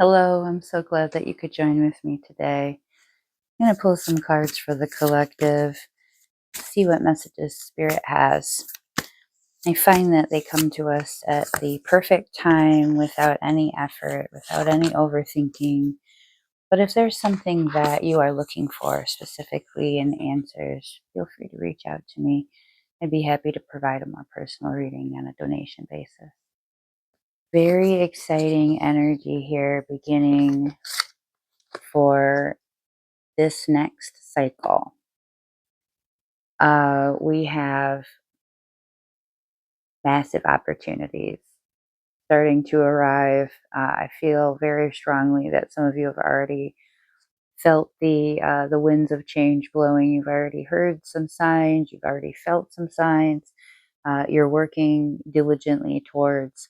Hello, I'm so glad that you could join with me today. I'm going to pull some cards for the collective, see what messages Spirit has. I find that they come to us at the perfect time without any effort, without any overthinking. But if there's something that you are looking for specifically in answers, feel free to reach out to me. I'd be happy to provide a more personal reading on a donation basis. Very exciting energy here beginning for this next cycle. We have massive opportunities starting to arrive. I feel very strongly that some of you have already felt the winds of change blowing. You've already heard some signs. You've already felt some signs. You're working diligently towards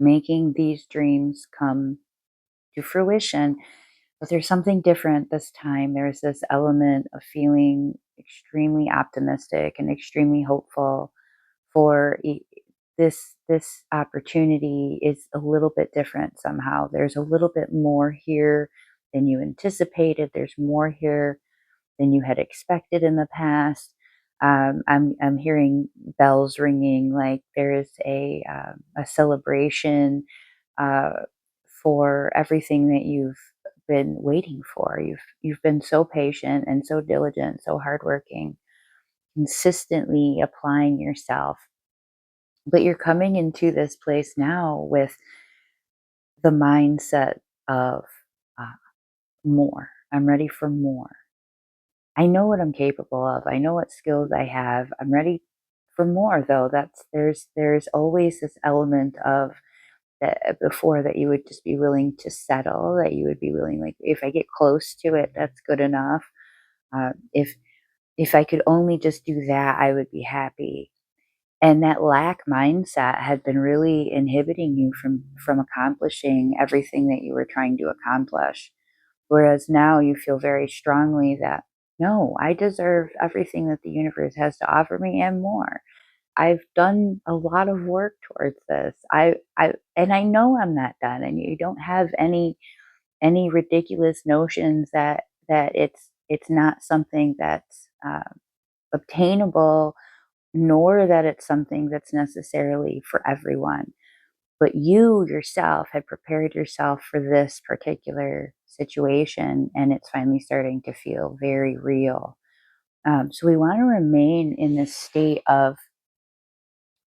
making these dreams come to fruition. But there's something different this time. There's this element of feeling extremely optimistic and extremely hopeful for this opportunity is a little bit different somehow. There's a little bit more here than you anticipated. There's more here than you had expected in the past. I'm hearing bells ringing, like there is a celebration uh, for everything that you've been waiting for. You've been so patient and so diligent, so hardworking, consistently applying yourself. But you're coming into this place now with the mindset of uh, more. I'm ready for more. I know what I'm capable of. I know what skills I have. I'm ready for more, though. There's always this element of that before that you would just be willing to settle, that you would be willing, like, if I get close to it, that's good enough. If I could only just do that, I would be happy. And that lack mindset had been really inhibiting you from accomplishing everything that you were trying to accomplish. Whereas now you feel very strongly that no, I deserve everything that the universe has to offer me and more. I've done a lot of work towards this. And I know I'm not done, and you don't have any ridiculous notions that it's not something that's obtainable, nor that it's something that's necessarily for everyone. But you yourself had prepared yourself for this particular situation, and it's finally starting to feel very real. So we want to remain in this state of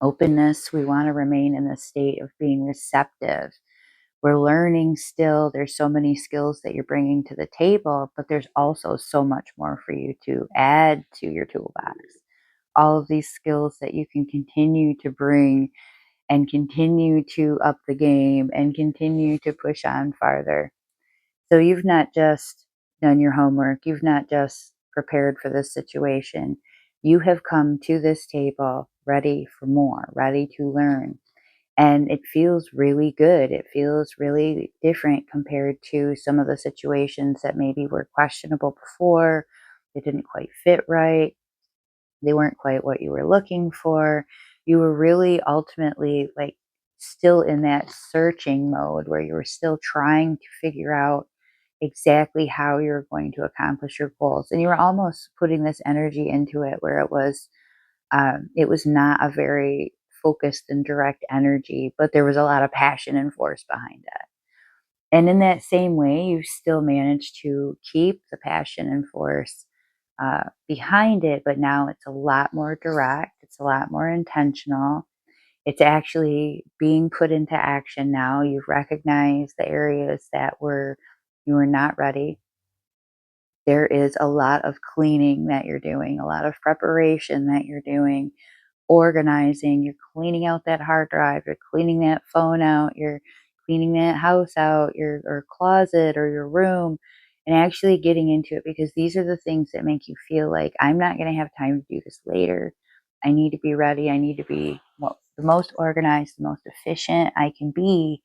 openness. We want to remain in this state of being receptive. We're learning still. There's so many skills that you're bringing to the table, but there's also so much more for you to add to your toolbox. All of these skills that you can continue to bring and continue to up the game and continue to push on farther. So you've not just done your homework, you've not just prepared for this situation. You have come to this table ready for more, ready to learn. And it feels really good. It feels really different compared to some of the situations that maybe were questionable before. They didn't quite fit right. They weren't quite what you were looking for. You were really ultimately like still in that searching mode where you were still trying to figure out exactly how you're going to accomplish your goals. And you were almost putting this energy into it where it was not a very focused and direct energy, but there was a lot of passion and force behind it. And in that same way, you still managed to keep the passion and force behind it, but now it's a lot more direct, it's a lot more intentional. It's actually being put into action now. You've recognized the areas that were you were not ready. There is a lot of cleaning that you're doing, a lot of preparation that you're doing, organizing. You're cleaning out that hard drive, you're cleaning that phone out, you're cleaning that house out, your or closet or your room, and actually getting into it because these are the things that make you feel like I'm not going to have time to do this later. I need to be ready. I need to be the most organized, the most efficient I can be.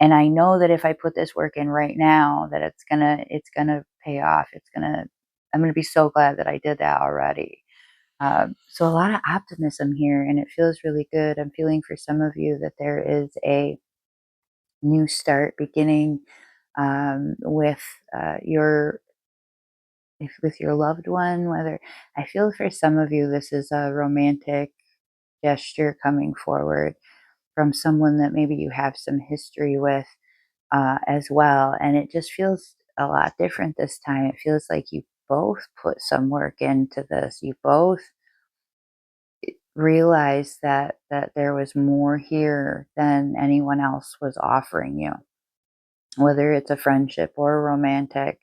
And I know that if I put this work in right now, that it's gonna pay off. I'm gonna be so glad that I did that already. So a lot of optimism here, and it feels really good. I'm feeling for some of you that there is new start beginning with your if with your loved one. Whether I feel for some of you this is a romantic gesture coming forward from someone that maybe you have some history with as well, and it just feels a lot different this time. It feels like you both put some work into this. You both realized that there was more here than anyone else was offering you, whether it's a friendship or a romantic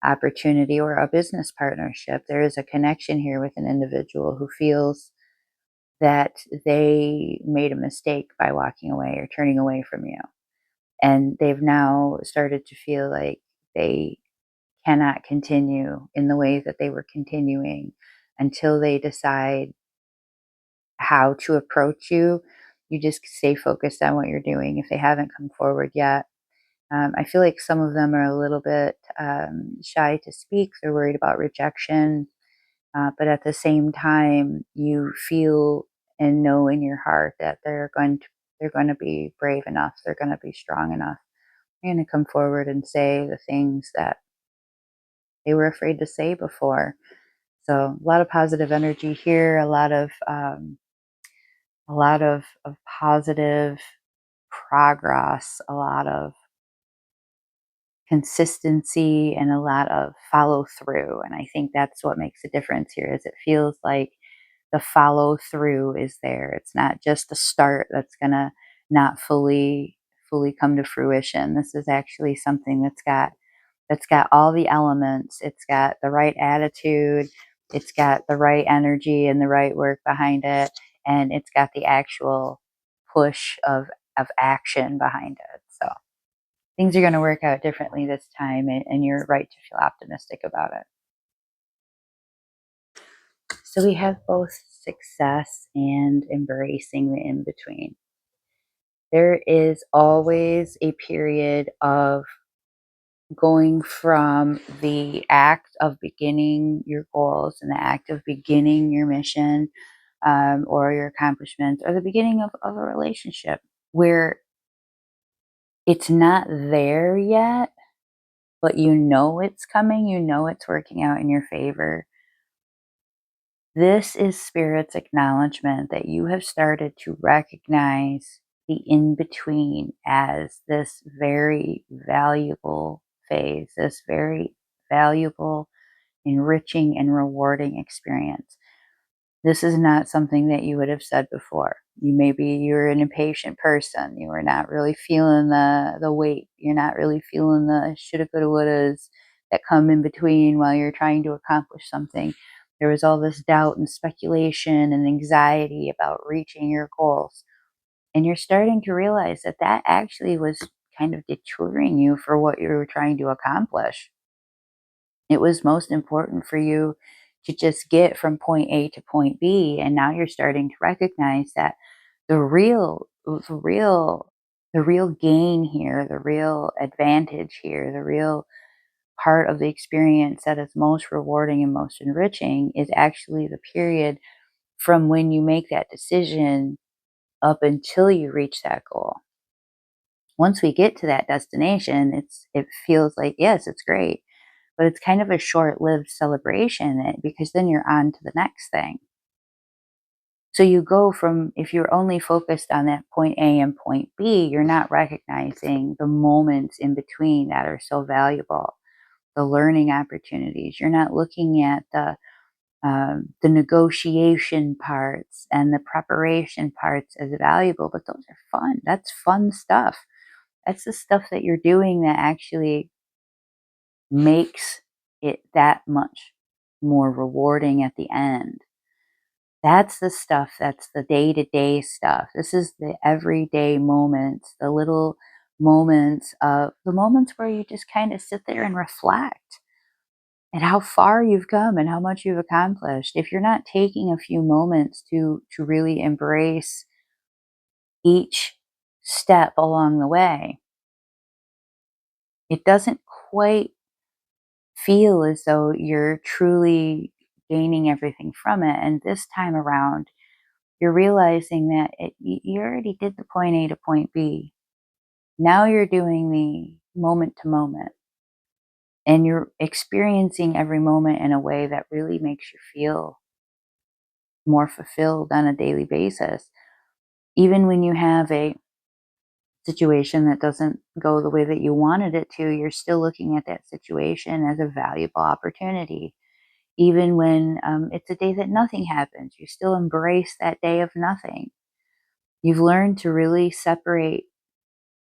opportunity or a business partnership. There is a connection here with an individual who feels that they made a mistake by walking away or turning away from you. And they've now started to feel like they cannot continue in the way that they were continuing until they decide how to approach you. You just stay focused on what you're doing if they haven't come forward yet. I feel like some of them are a little bit shy to speak. They're worried about rejection. But at the same time, you feel and know in your heart that they're going to be brave enough. They're going to be strong enough. They're going to come forward and say the things that they were afraid to say before. So a lot of positive energy here. A lot of positive progress. A lot of consistency and a lot of follow through. And I think that's what makes a difference here. Is it feels like the follow through is there. It's not just the start that's gonna not fully come to fruition. This is actually something that's got all the elements. It's got the right attitude, it's got the right energy and the right work behind it, and it's got the actual push of action behind it. So things are going to work out differently this time, and you're right to feel optimistic about it. So we have both success and embracing the in between. There is always a period of going from the act of beginning your goals and the act of beginning your mission, or your accomplishments, or the beginning of a relationship where it's not there yet, but you know it's coming, you know it's working out in your favor. This is Spirit's acknowledgement that you have started to recognize the in between as this very valuable phase, this very valuable, enriching, and rewarding experience. This is not something that you would have said before. You're an impatient person. You are not really feeling the weight. You're not really feeling the shoulda, coulda, wouldas that come in between while you're trying to accomplish something. There was all this doubt and speculation and anxiety about reaching your goals. And you're starting to realize that that actually was kind of detouring you for what you were trying to accomplish. It was most important for you to just get from point A to point B. And now you're starting to recognize that the real gain here, the real advantage here, the real part of the experience that is most rewarding and most enriching is actually the period from when you make that decision up until you reach that goal. Once we get to that destination, it feels like, yes, it's great, but it's kind of a short-lived celebration, because then you're on to the next thing. So you go from, if you're only focused on that point A and point B, you're not recognizing the moments in between that are so valuable, the learning opportunities. You're not looking at the negotiation parts and the preparation parts as valuable, but those are fun. That's fun stuff. That's the stuff that you're doing that actually makes it that much more rewarding at the end. That's the stuff, that's the day to day stuff. This is the everyday moments, the little moments of the moments where you just kind of sit there and reflect at how far you've come and how much you've accomplished. If you're not taking a few moments to really embrace each step along the way, it doesn't quite feel as though you're truly gaining everything from it. And this time around, you're realizing that you already did the point A to point B. Now you're doing the moment to moment, and you're experiencing every moment in a way that really makes you feel more fulfilled on a daily basis. Even when you have a situation that doesn't go the way that you wanted it to, you're still looking at that situation as a valuable opportunity. Even when it's a day that nothing happens, you still embrace that day of nothing. You've learned to really separate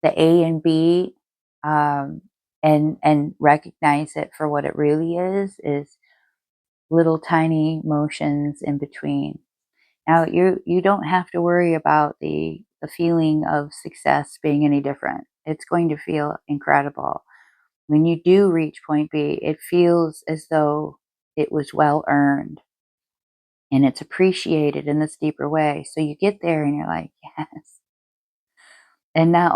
the A and B, um, and recognize it for what it really is little tiny motions in between. Now you don't have to worry about the feeling of success being any different. It's going to feel incredible. When you do reach point B, it feels as though it was well earned and it's appreciated in this deeper way. So you get there and you're like, yes. And not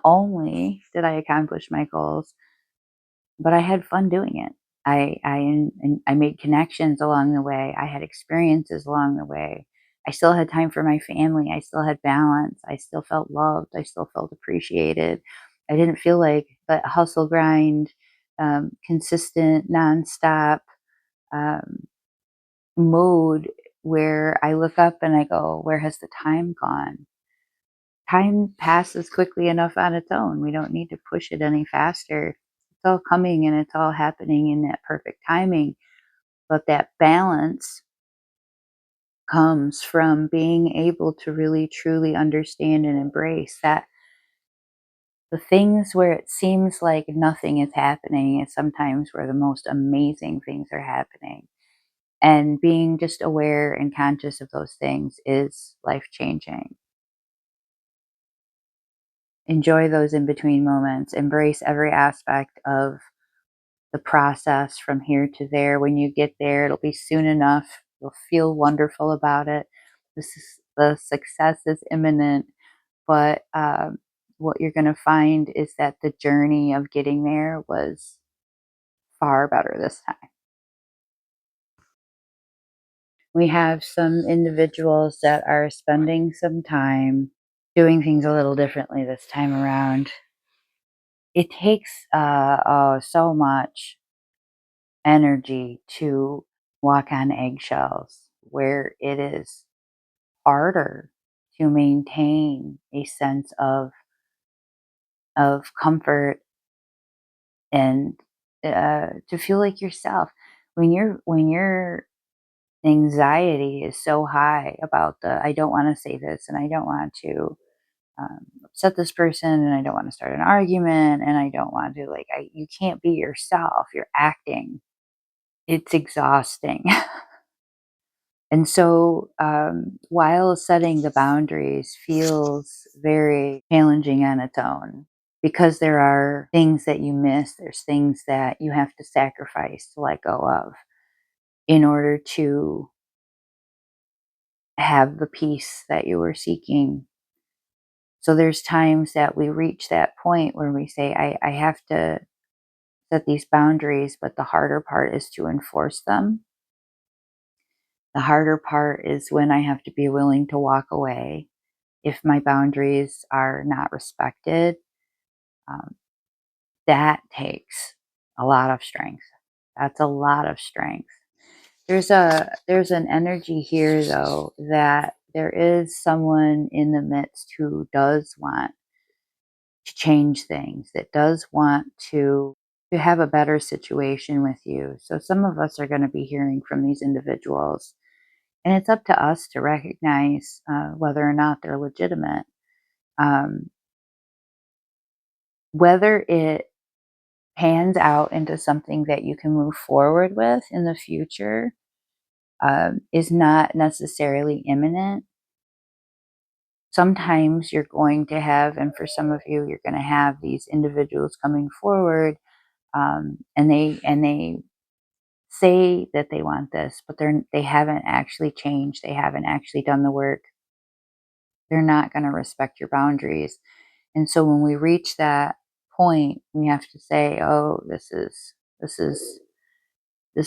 only did I accomplish my goals, but I had fun doing it. I made connections along the way. I had experiences along the way. I still had time for my family. I still had balance. I still felt loved. I still felt appreciated. I didn't feel like that hustle grind, consistent, nonstop um, mode where I look up and I go, "Where has the time gone?" Time passes quickly enough on its own. We don't need to push it any faster. It's all coming and it's all happening in that perfect timing. But that balance comes from being able to really truly understand and embrace that the things where it seems like nothing is happening is sometimes where the most amazing things are happening. And being just aware and conscious of those things is life changing. Enjoy those in between moments, embrace every aspect of the process from here to there. When you get there, it'll be soon enough. You'll feel wonderful about it. The success is imminent, but what you're going to find is that the journey of getting there was far better this time. We have some individuals that are spending some time doing things a little differently this time around. It takes so much energy to walk on eggshells where it is harder to maintain a sense of comfort and to feel like yourself when your anxiety is so high about the I don't want to say this and I don't want to upset this person and I don't want to start an argument and I don't want to you can't be yourself, you're acting. It's exhausting. And so, while setting the boundaries feels very challenging on its own, because there are things that you miss, there's things that you have to sacrifice to let go of in order to have the peace that you were seeking. So there's times that we reach that point where we say, I have to set these boundaries, but the harder part is to enforce them. The harder part is when I have to be willing to walk away if my boundaries are not respected. um, that takes a lot of strength. That's a lot of strength. There's an energy here though that there is someone in the midst who does want to change things, that does want to have a better situation with you. So some of us are going to be hearing from these individuals, and it's up to us to recognize whether or not they're legitimate. Um, whether it pans out into something that you can move forward with in the future is not necessarily imminent. Sometimes you're going to have, and for some of you, you're going to have these individuals coming forward, and they say that they want this, but they haven't actually changed. They haven't actually done the work. They're not going to respect your boundaries, and so when we reach that point, we have to say, "Oh, this is this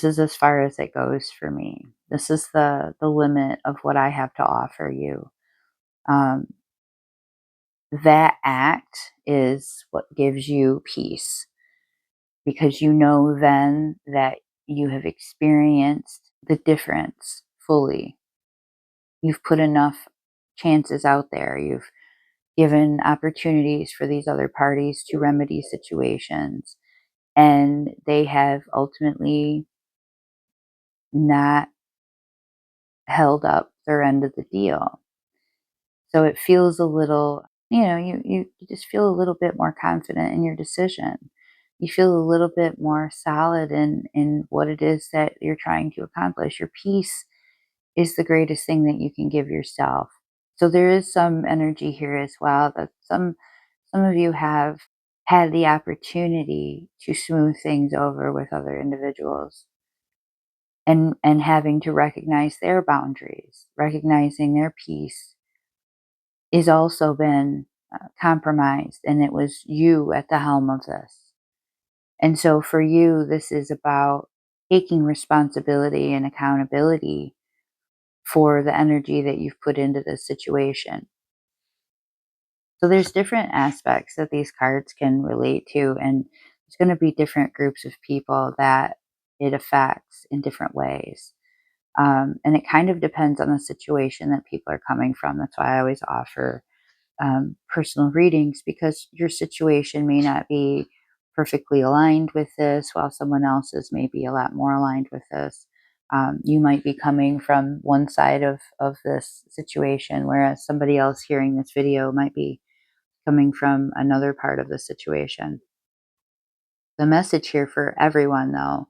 is as far as it goes for me. This is the limit of what I have to offer you." Um, that act is what gives you peace, because you know then that you have experienced the difference fully. You've put enough chances out there. You've given opportunities for these other parties to remedy situations, and they have ultimately not held up their end of the deal. So it feels a little, you just feel a little bit more confident in your decision. You feel a little bit more solid in what it is that you're trying to accomplish. Your peace is the greatest thing that you can give yourself. So there is some energy here as well that some of you have had the opportunity to smooth things over with other individuals, and having to recognize their boundaries, recognizing their peace is also been compromised, and it was you at the helm of this. And so for you, this is about taking responsibility and accountability for the energy that you've put into this situation. So there's different aspects that these cards can relate to, and there's going to be different groups of people that it affects in different ways. And it kind of depends on the situation that people are coming from. That's why I always offer personal readings, because your situation may not be perfectly aligned with this, while someone else's may be a lot more aligned with this. You might be coming from one side of this situation, whereas somebody else hearing this video might be coming from another part of the situation. The message here for everyone, though,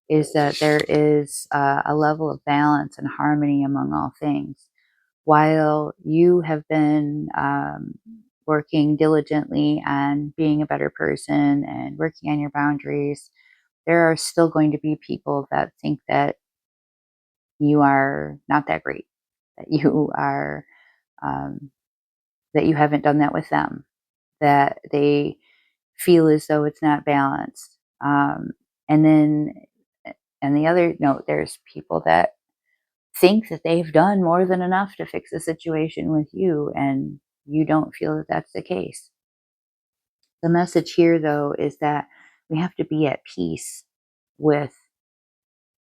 is that there is a level of balance and harmony among all things. While you have been working diligently on being a better person and working on your boundaries, there are still going to be people that think that you are not that great, that you are, um, that you haven't done that with them, that they feel as though it's not balanced. And then, and the other note, there's people that think that they've done more than enough to fix the situation with you, and you don't feel that that's the case. The message here, though, is that we have to be at peace with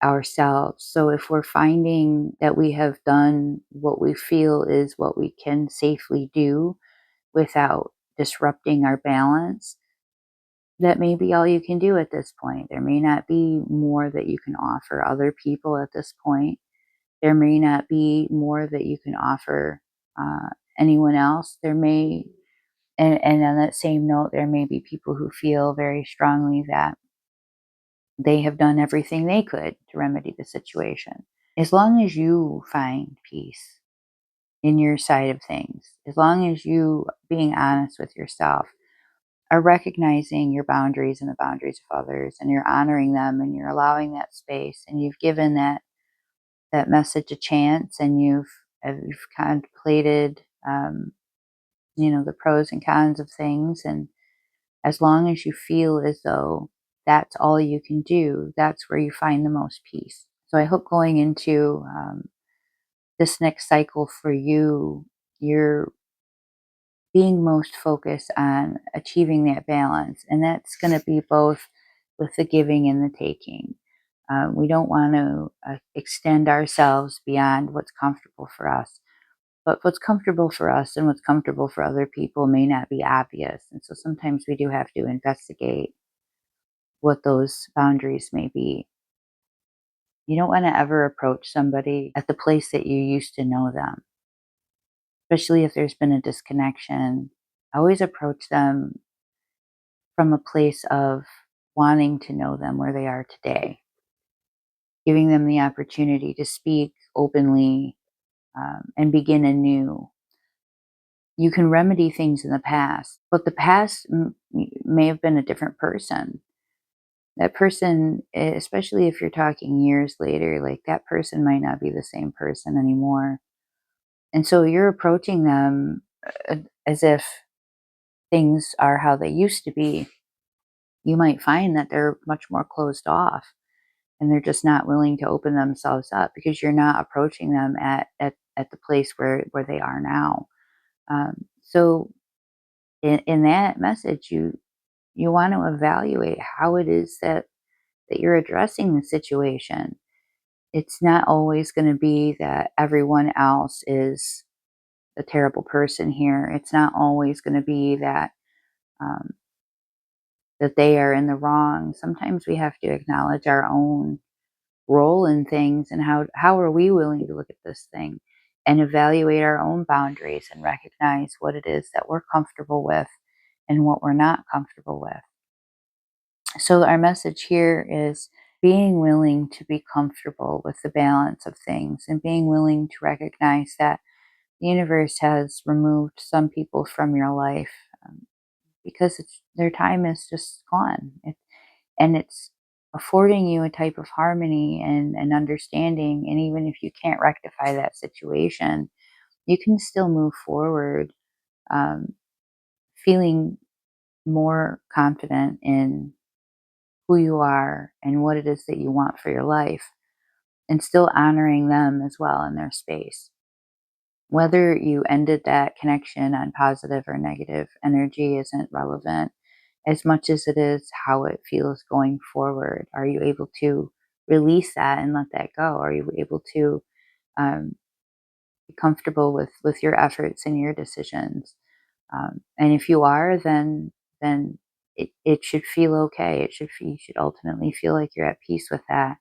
ourselves. So if we're finding that we have done what we feel is what we can safely do without disrupting our balance, that may be all you can do at this point. There may not be more that you can offer other people at this point. There may not be more that you can offer uh, anyone else. There may, and on that same note, there may be people who feel very strongly that they have done everything they could to remedy the situation. As long as you find peace in your side of things, as long as you being honest with yourself, are recognizing your boundaries and the boundaries of others, and you're honoring them, and you're allowing that space, and you've given that message a chance, and you've contemplated the pros and cons of things, and as long as you feel as though that's all you can do, that's where you find the most peace. So I hope going into this next cycle for you, you're being most focused on achieving that balance. And that's going to be both with the giving and the taking. We don't want to extend ourselves beyond what's comfortable for us. But what's comfortable for us and what's comfortable for other people may not be obvious. And so sometimes we do have to investigate what those boundaries may be. You don't want to ever approach somebody at the place that you used to know them, especially if there's been a disconnection. Always approach them from a place of wanting to know them where they are today, giving them the opportunity to speak openly, and begin anew. You can remedy things in the past, but the past may have been a different person. That person, especially if you're talking years later, like that person might not be the same person anymore. And so you're approaching them as if things are how they used to be. You might find that they're much more closed off, and they're just not willing to open themselves up because you're not approaching them at the place where they are now. So in that message, you want to evaluate how it is that you're addressing the situation. It's not always going to be that everyone else is a terrible person here. It's not always going to be um, that they are in the wrong. Sometimes we have to acknowledge our own role in things, and how are we willing to look at this thing and evaluate our own boundaries and recognize what it is that we're comfortable with and what we're not comfortable with. So our message here is being willing to be comfortable with the balance of things and being willing to recognize that the universe has removed some people from your life, because their time is just gone. And it's affording you a type of harmony and understanding. And even if you can't rectify that situation, you can still move forward, um, feeling more confident in who you are and what it is that you want for your life, and still honoring them as well in their space. Whether you ended that connection on positive or negative energy isn't relevant as much as it is how it feels going forward. Are you able to release that and let that go? Are you able to um, be comfortable with your efforts and your decisions? And if you are, then it should feel okay. You should ultimately feel like you're at peace with that.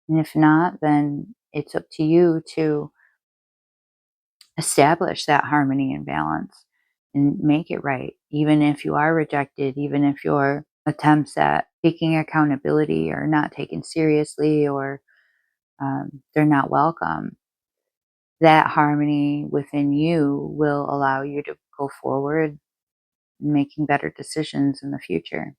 And if not, then it's up to you to establish that harmony and balance and make it right. Even if you are rejected, even if your attempts at taking accountability are not taken seriously, or they're not welcome, that harmony within you will allow you to go forward, making better decisions in the future.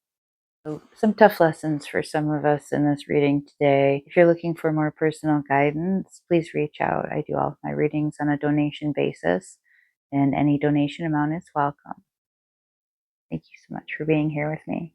So, some tough lessons for some of us in this reading today. If you're looking for more personal guidance, please reach out. I do all of my readings on a donation basis, and any donation amount is welcome. Thank you so much for being here with me.